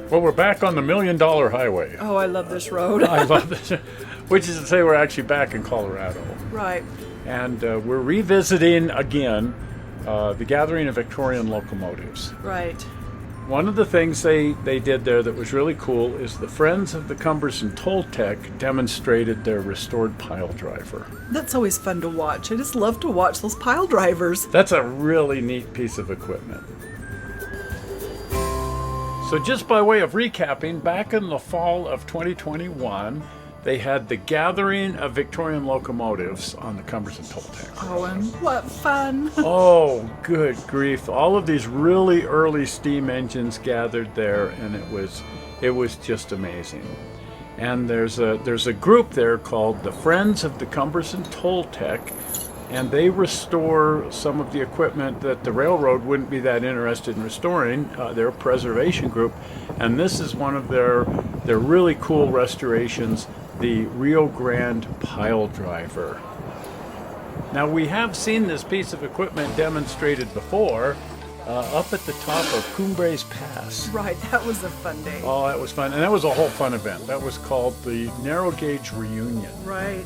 Well, we're back on the $1 Million Highway. Oh, I love this road. I love this. Which is to say we're actually back in Colorado. Right. And we're revisiting again the Gathering of Victorian Locomotives. Right. One of the things they did there that was really cool is the Friends of the Cumbres and Toltec demonstrated their restored pile driver. That's always fun to watch. I just love to watch those pile drivers. That's a really neat piece of equipment. So just by way of recapping, back in the fall of 2021, they had the Gathering of Victorian Locomotives on the Cumbres and Toltec. Oh, and what fun. Oh, good grief. All of these really early steam engines gathered there, and it was just amazing. And there's a group there called the Friends of the Cumbres and Toltec, and they restore some of the equipment that the railroad wouldn't be that interested in restoring. They're a preservation group, and this is one of their really cool restorations, the Rio Grande pile driver. Now, we have seen this piece of equipment demonstrated before up at the top of Cumbres Pass. Right, that was a fun day. Oh, that was fun, and that was a whole fun event. That was called the Narrow Gauge Reunion. Right.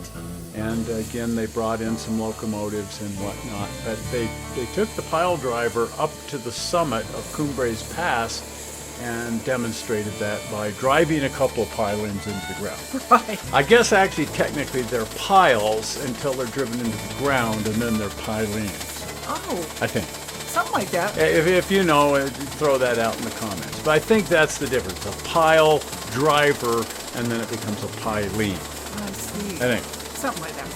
And again, they brought in some locomotives and whatnot, but they took the pile driver up to the summit of Cumbres Pass and demonstrated that by driving a couple of pilings into the ground. Right. I guess actually technically they're piles until they're driven into the ground, and then they're pilings. Oh. I think. Something like that. If you know, throw that out in the comments. But I think that's the difference. A pile driver, and then it becomes a piling. I see. I think. Something like that.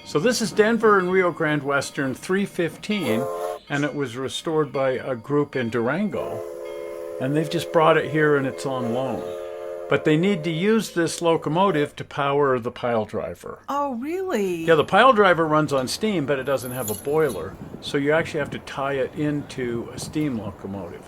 So this is Denver and Rio Grande Western 315, and it was restored by a group in Durango. And they've just brought it here and it's on loan. But they need to use this locomotive to power the pile driver. Oh, really? Yeah, the pile driver runs on steam, but it doesn't have a boiler. So you actually have to tie it into a steam locomotive.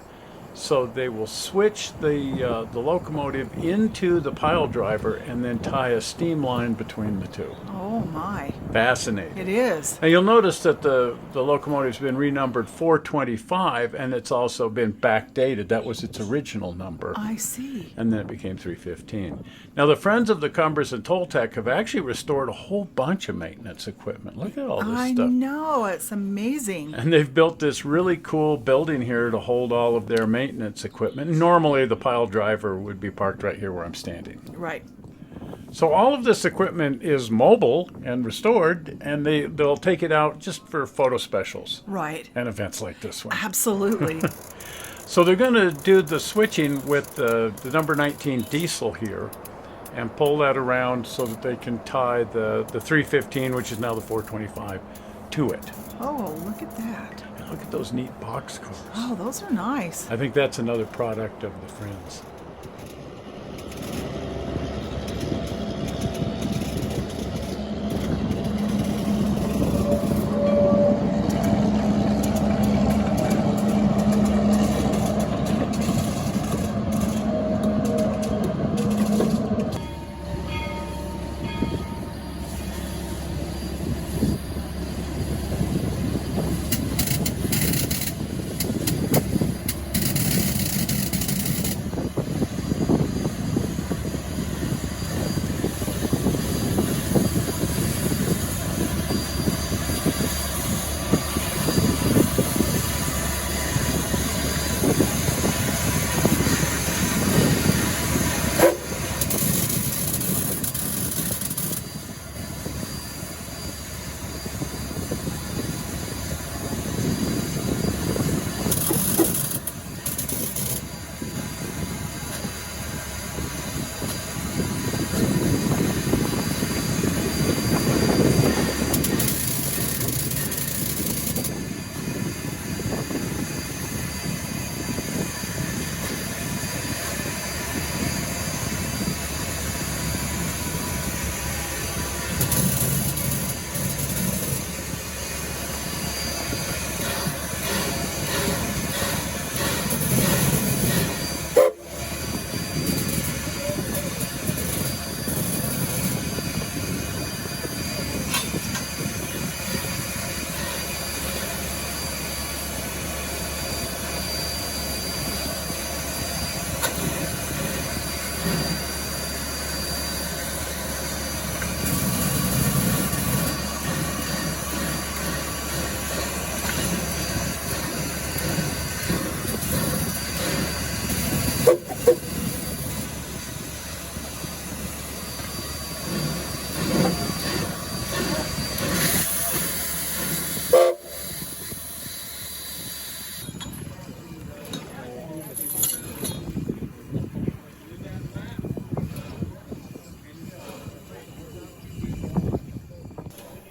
So they will switch the locomotive into the pile driver and then tie a steam line between the two. Oh, my. Fascinating. It is. Now you'll notice that the locomotive's been renumbered 425, and it's also been backdated. That was its original number. I see. And then it became 315. Now the Friends of the Cumbres and Toltec have actually restored a whole bunch of maintenance equipment. Look at all this I stuff. know. It's amazing. And they've built this really cool building here to hold all of their maintenance equipment. Normally the pile driver would be parked right here where I'm standing. Right. So all of this equipment is mobile and restored, and they'll take it out just for photo specials. Right. And events like this one. Absolutely. So they're going to do the switching with the number 19 diesel here and pull that around so that they can tie the 315, which is now the 425, to it. Oh, look at that. And look at those neat boxcars. Oh, those are nice. I think that's another product of the Friends.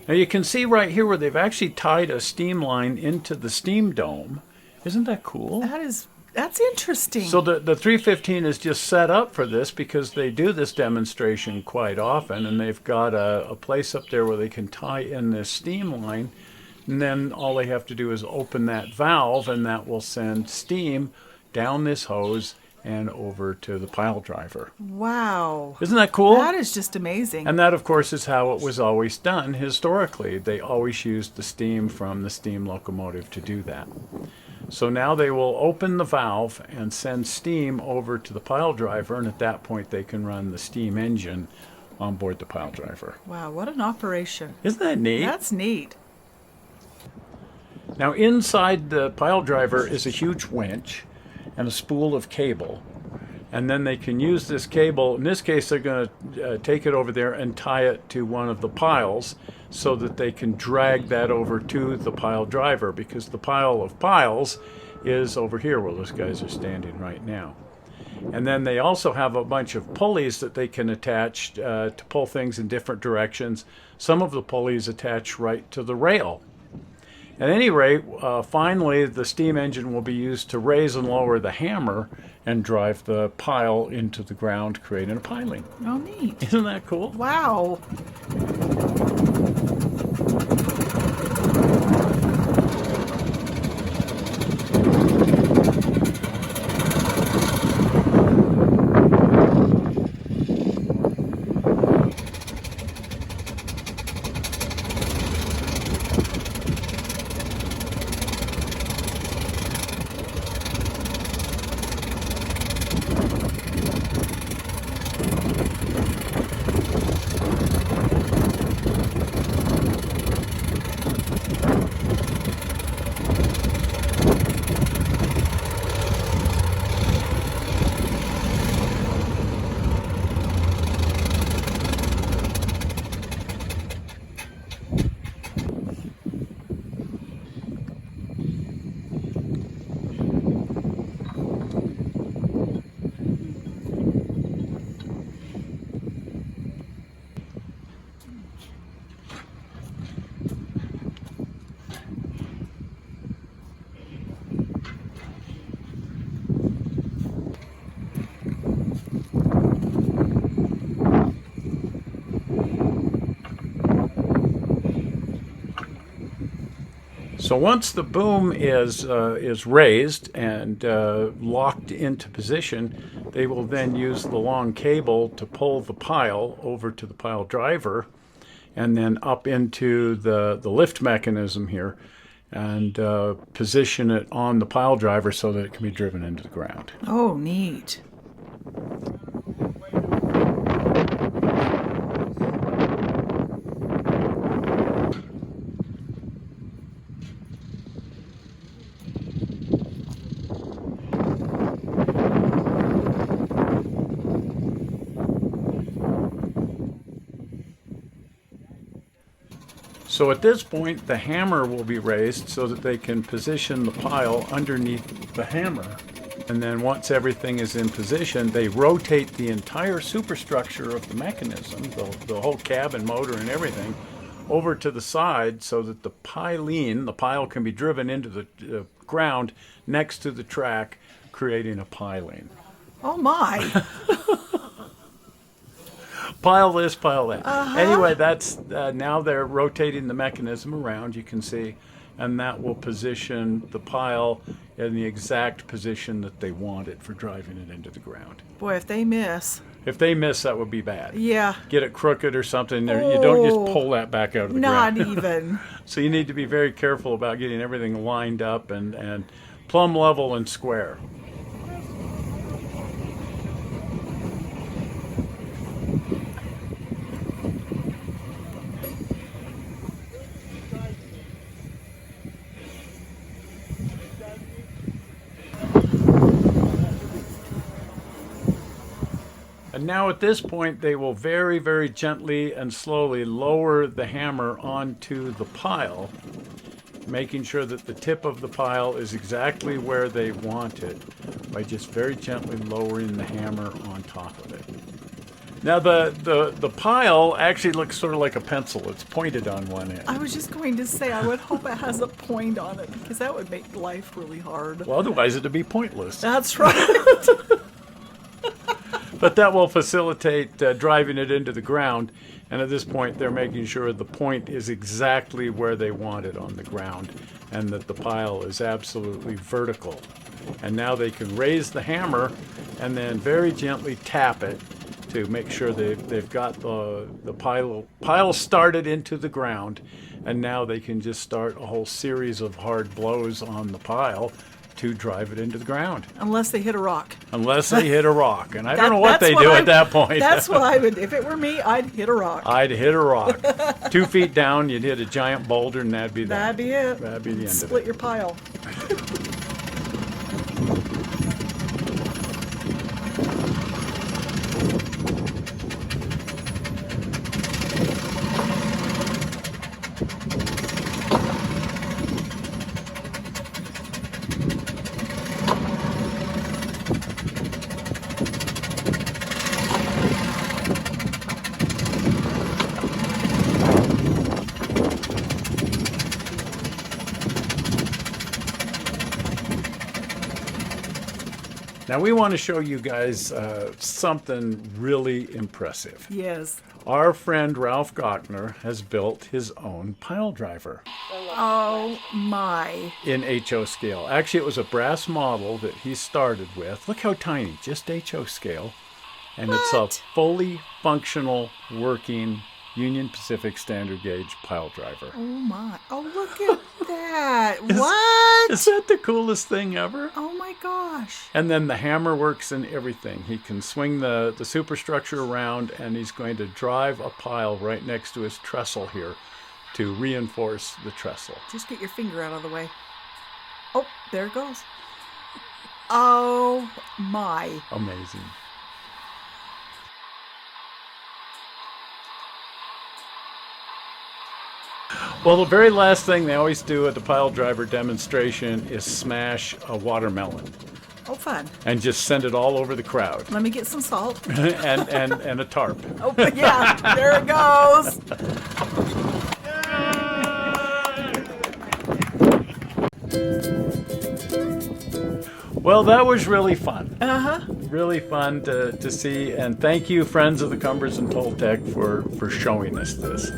Now you can see right here where they've actually tied a steam line into the steam dome. Isn't that cool? That's interesting. So the 315 is just set up for this because they do this demonstration quite often, and they've got a place up there where they can tie in this steam line, and then all they have to do is open that valve, and that will send steam down this hose and over to the pile driver. Wow. Isn't that cool? That is just amazing. And that, of course, is how it was always done historically. They always used the steam from the steam locomotive to do that. So now they will open the valve and send steam over to the pile driver, and at that point they can run the steam engine on board the pile driver. Wow, what an operation. Isn't that neat? That's neat. Now inside the pile driver is a huge winch and a spool of cable. And then they can use this cable. In this case, they're going to take it over there and tie it to one of the piles so that they can drag that over to the pile driver, because the pile of piles is over here where those guys are standing right now. And then they also have a bunch of pulleys that they can attach to pull things in different directions. Some of the pulleys attach right to the rail. At any rate, finally the steam engine will be used to raise and lower the hammer and drive the pile into the ground, creating a piling. Oh, neat. Isn't that cool? Wow. So once the boom is raised and locked into position, they will then use the long cable to pull the pile over to the pile driver and then up into the lift mechanism here and position it on the pile driver so that it can be driven into the ground. Oh, neat. So at this point, the hammer will be raised so that they can position the pile underneath the hammer. And then once everything is in position, they rotate the entire superstructure of the mechanism, the whole cab and motor and everything, over to the side so that the pile can be driven into the ground next to the track, creating a piling. Oh, my. Pile this, pile that. Anyway, that's now they're rotating the mechanism around, you can see, and that will position the pile in the exact position that they want it for driving it into the ground. Boy, if they miss. If they miss, that would be bad. Yeah. Get it crooked or something. You don't just pull that back out of the ground. Not even. So you need to be very careful about getting everything lined up and plumb level and square. And now at this point, they will very, very gently and slowly lower the hammer onto the pile, making sure that the tip of the pile is exactly where they want it by just very gently lowering the hammer on top of it. Now the pile actually looks sort of like a pencil. It's pointed on one end. I was just going to say, I would hope it has a point on it because that would make life really hard. Well, otherwise it'd be pointless. That's right. But that will facilitate driving it into the ground. And at this point, they're making sure the point is exactly where they want it on the ground and that the pile is absolutely vertical. And now they can raise the hammer and then very gently tap it to make sure they've got the pile started into the ground. And now they can just start a whole series of hard blows on the pile to drive it into the ground. Unless they hit a rock. Unless they hit a rock. And I don't know what they do at that point. That's what I would, if it were me, I'd hit a rock. I'd hit a rock. 2 feet down, you'd hit a giant boulder, and that'd be that. That'd be it. That'd be the end Split of it. your pile. Now we want to show you guys something really impressive. Yes. Our friend Ralph Gochner has built his own pile driver Oh my. in HO scale. Actually, it was a brass model that he started with. Look how tiny, just HO scale. And it's a What? fully functional, working Union Pacific standard gauge pile driver. Oh my. Oh, look at that. What? Is that the coolest thing ever? Oh my gosh. And then the hammer works in everything. He can swing the superstructure around, and he's going to drive a pile right next to his trestle here to reinforce the trestle. Just get your finger out of the way. Oh, there it goes. Oh my. Amazing. Well, the very last thing they always do at the pile driver demonstration is smash a watermelon Oh, fun. and just send it all over the crowd. Let me get some salt. and a tarp. Oh, yeah. There it goes. Well, that was really fun. Uh-huh. Really fun to see, and thank you, friends of the Cumbres and Toltec, for showing us this.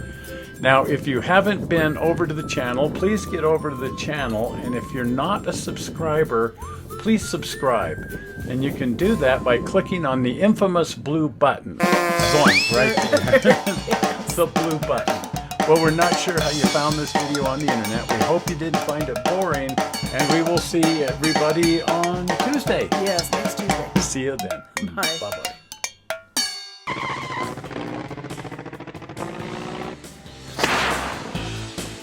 Now, if you haven't been over to the channel, please get over to the channel, and if you're not a subscriber, please subscribe. And you can do that by clicking on the infamous blue button. Zoink, right there. The blue button. Well, we're not sure how you found this video on the internet. We hope you didn't find it boring, and we will see everybody on Tuesday. Yes, next Tuesday. See you then. Bye. Bye-bye.